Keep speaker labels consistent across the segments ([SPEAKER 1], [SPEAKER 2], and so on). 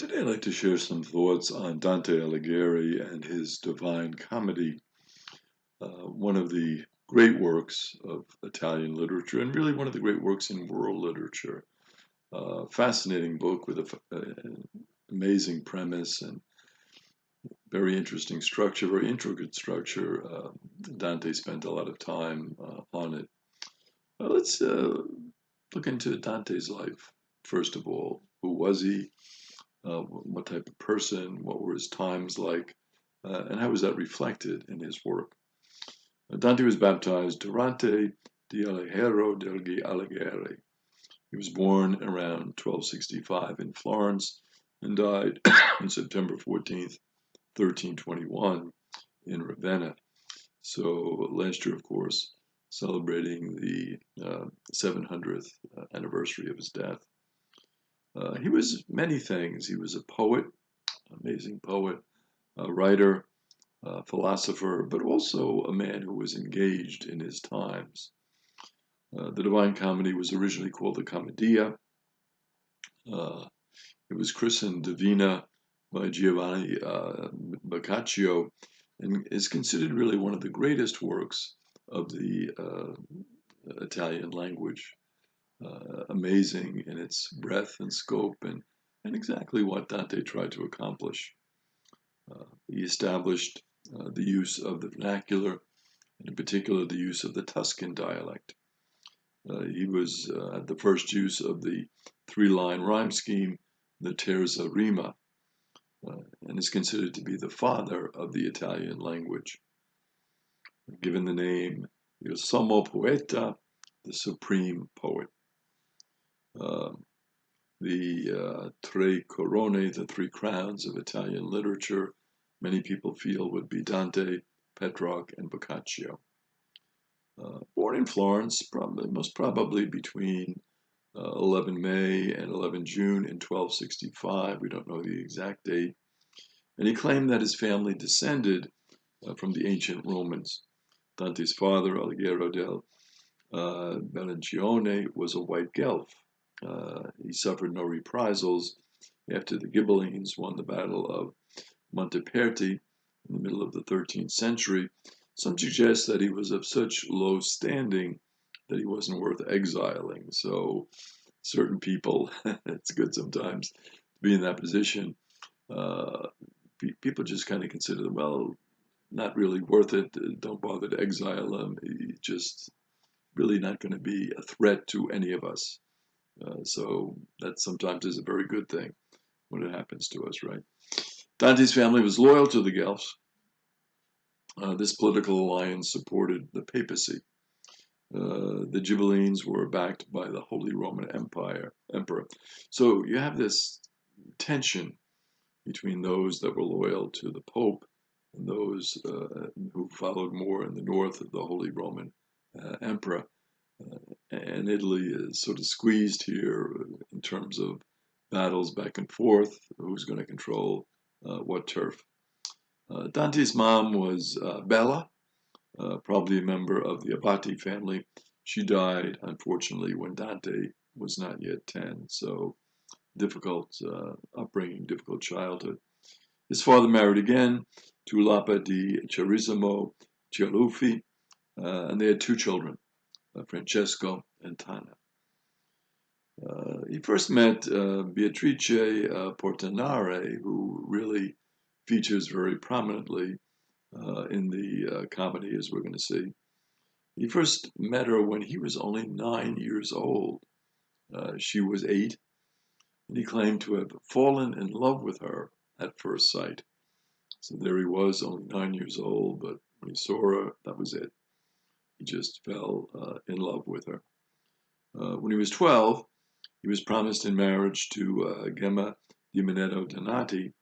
[SPEAKER 1] Today, I'd like to share some thoughts on Dante Alighieri and his Divine Comedy, one of the great works of Italian literature, and really one of the great works in world literature. Fascinating book with an amazing premise and very interesting structure, very intricate structure. Dante spent a lot of time on it. Let's look into Dante's life, first of all. Who was he? What type of person? What were his times like? And how was that reflected in his work? Dante was baptized Durante di Alighiero degli Alighieri. He was born around 1265 in Florence and died on September 14th, 1321 in Ravenna. So last year, of course, celebrating the 700th anniversary of his death. He was many things. He was a poet, amazing poet, a writer, a philosopher, but also a man who was engaged in his times. The Divine Comedy was originally called the Commedia. It was christened Divina by Giovanni Boccaccio and is considered really one of the greatest works of the Italian language. Amazing in its breadth and scope and exactly what Dante tried to accomplish. He established the use of the vernacular, and in particular the use of the Tuscan dialect. He was the first use of the three-line rhyme scheme, the terza rima, and is considered to be the father of the Italian language. Given the name Il Sommo Poeta, the supreme poet. The Tre Corone, the three crowns of Italian literature, many people feel would be Dante, Petrarch, and Boccaccio. Born in Florence, most probably between 11 May and 11 June in 1265. We don't know the exact date. And he claimed that his family descended from the ancient Romans. Dante's father, Alighiero del Benegione, was a white Guelph. He suffered no reprisals after the Ghibellines won the Battle of Monteperti in the middle of the 13th century. Some suggest that he was of such low standing that he wasn't worth exiling. So certain people, it's good sometimes to be in that position. People just kind of consider them, well, not really worth it. Don't bother to exile him. He's just really not going to be a threat to any of us. So that sometimes is a very good thing when it happens to us, right? Dante's family was loyal to the Guelphs. This political alliance supported the papacy. The Ghibellines were backed by the Holy Roman Emperor. So you have this tension between those that were loyal to the Pope and those who followed more in the north of the Holy Roman Emperor. And Italy is sort of squeezed here in terms of battles back and forth, who's going to control what turf. Dante's mom was Bella, probably a member of the Abati family. She died, unfortunately, when Dante was not yet 10, so difficult upbringing, difficult childhood. His father married again to Lapa di Cerisimo Cialuffi, and they had two children, Francesco and Tana. He first met Beatrice Portinari, who really features very prominently in the comedy, as we're going to see. He first met her when he was only 9 years old. She was 8, and he claimed to have fallen in love with her at first sight. So there he was, only 9 years old, but when he saw her, that was it. He just fell in love with her. When he was 12, he was promised in marriage to Gemma di Manetto Donati,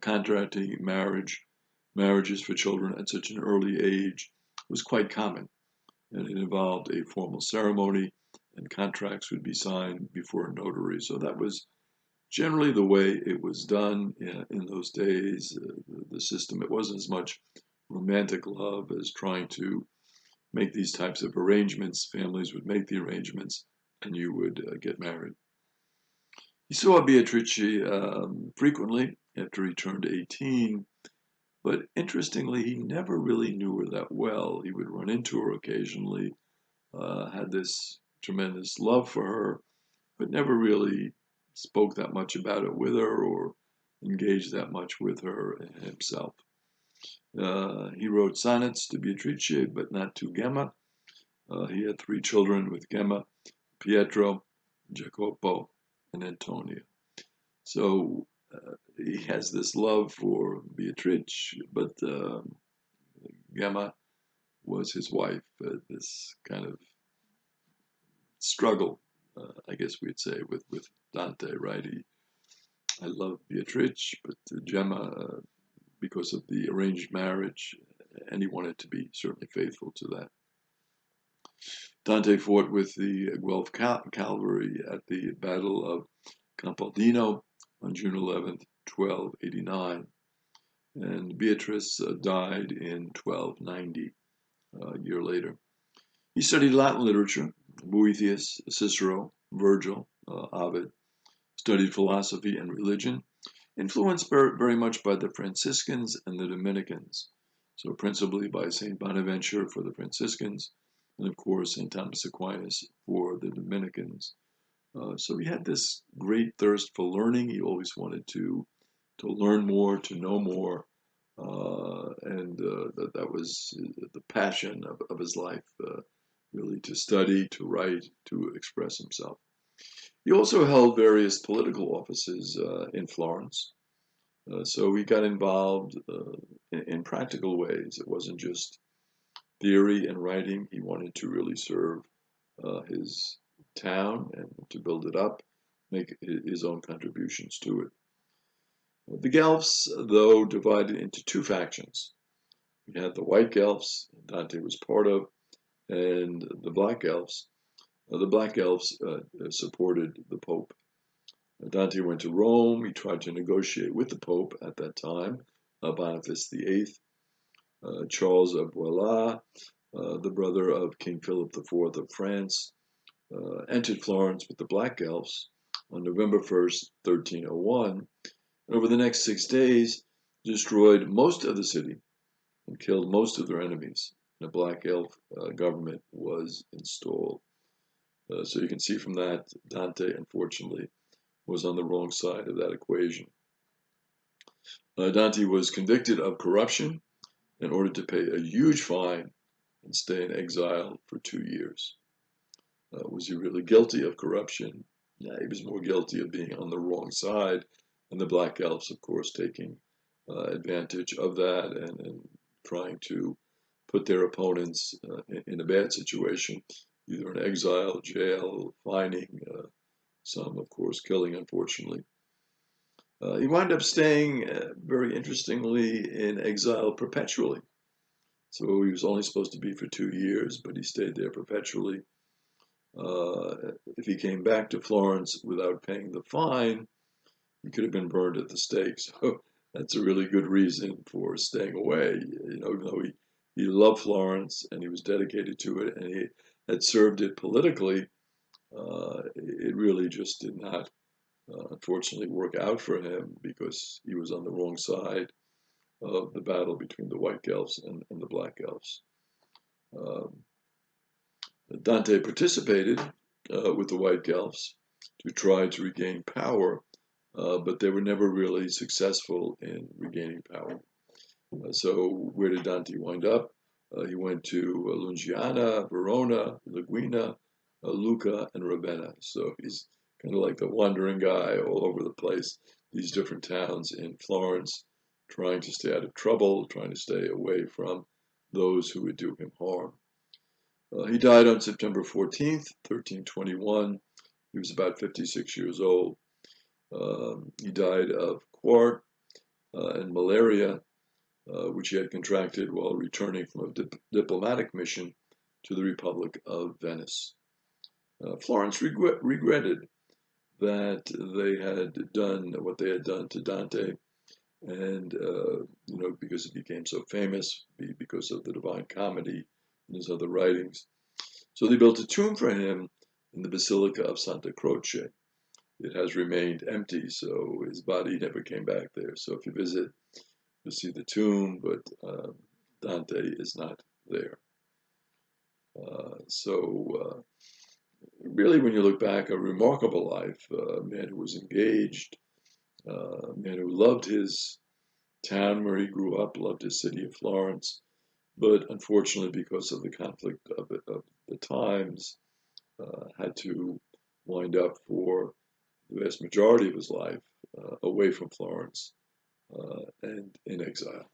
[SPEAKER 1] contracting marriages for children at such an early age was quite common, and it involved a formal ceremony, and contracts would be signed before a notary. So that was generally the way it was done in those days. The system, it wasn't as much romantic love as trying to make these types of arrangements. Families would make the arrangements, and you would get married. He saw Beatrice frequently after he turned 18, but interestingly, he never really knew her that well. He would run into her occasionally, had this tremendous love for her, but never really spoke that much about it with her or engaged that much with her himself. He wrote sonnets to Beatrice, but not to Gemma. He had three children with Gemma: Pietro, Jacopo, and Antonio. So he has this love for Beatrice, but Gemma was his wife. This kind of struggle, I guess we'd say, with Dante, right? I love Beatrice, but Gemma, because of the arranged marriage, and he wanted to be certainly faithful to that. Dante fought with the Guelph cavalry at the Battle of Campaldino on June 11th, 1289, and Beatrice died in 1290, a year later. He studied Latin literature, Boethius, Cicero, Virgil, Ovid, studied philosophy and religion, influenced very much by the Franciscans and the Dominicans, so principally by St. Bonaventure for the Franciscans, and of course St. Thomas Aquinas for the Dominicans. So he had this great thirst for learning. He always wanted to learn more, to know more, and that was the passion of his life, really to study, to write, to express himself. He also held various political offices in Florence. So he got involved in practical ways. It wasn't just theory and writing. He wanted to really serve his town and to build it up, make his own contributions to it. The Guelphs, though, divided into two factions. We had the White Guelphs, Dante was part of, and the Black Guelphs. The Black Guelphs supported the Pope. Dante went to Rome. He tried to negotiate with the Pope at that time, Boniface VIII. Charles of Blois, the brother of King Philip IV of France, entered Florence with the Black Guelphs on November 1st, 1301, and over the next 6 days destroyed most of the city and killed most of their enemies. And a Black Guelph government was installed. So you can see from that, Dante, unfortunately, was on the wrong side of that equation. Dante was convicted of corruption in order to pay a huge fine and stay in exile for 2 years. Was he really guilty of corruption? Yeah, he was more guilty of being on the wrong side, and the Black Elves, of course, taking advantage of that and trying to put their opponents in a bad situation, either in exile, jail, fining, some, of course, killing, unfortunately. He wound up staying, very interestingly, in exile perpetually. So he was only supposed to be for 2 years, but he stayed there perpetually. If he came back to Florence without paying the fine, he could have been burned at the stake. So that's a really good reason for staying away. You know, even though he loved Florence and he was dedicated to it and he had served it politically, it really just did not, unfortunately, work out for him because he was on the wrong side of the battle between the White Guelphs and the Black Guelphs. Dante participated with the White Guelphs to try to regain power, but they were never really successful in regaining power. So where did Dante wind up? He went to Lunghiana, Verona, Laguina, Lucca, and Ravenna. So he's kind of like the wandering guy all over the place, these different towns in Florence, trying to stay out of trouble, trying to stay away from those who would do him harm. He died on September 14th, 1321. He was about 56 years old. He died of quart and malaria, which he had contracted while returning from a diplomatic mission to the Republic of Venice. Florence regretted that they had done what they had done to Dante, and because he became so famous, because of the Divine Comedy and his other writings. So they built a tomb for him in the Basilica of Santa Croce. it has remained empty, so his body never came back there. So if you visit, you'll see the tomb, but Dante is not there. Really, when you look back, a remarkable life, a man who was engaged, a man who loved his town where he grew up, loved his city of Florence, but unfortunately, because of the conflict of the times, had to wind up for the vast majority of his life away from Florence and in exile.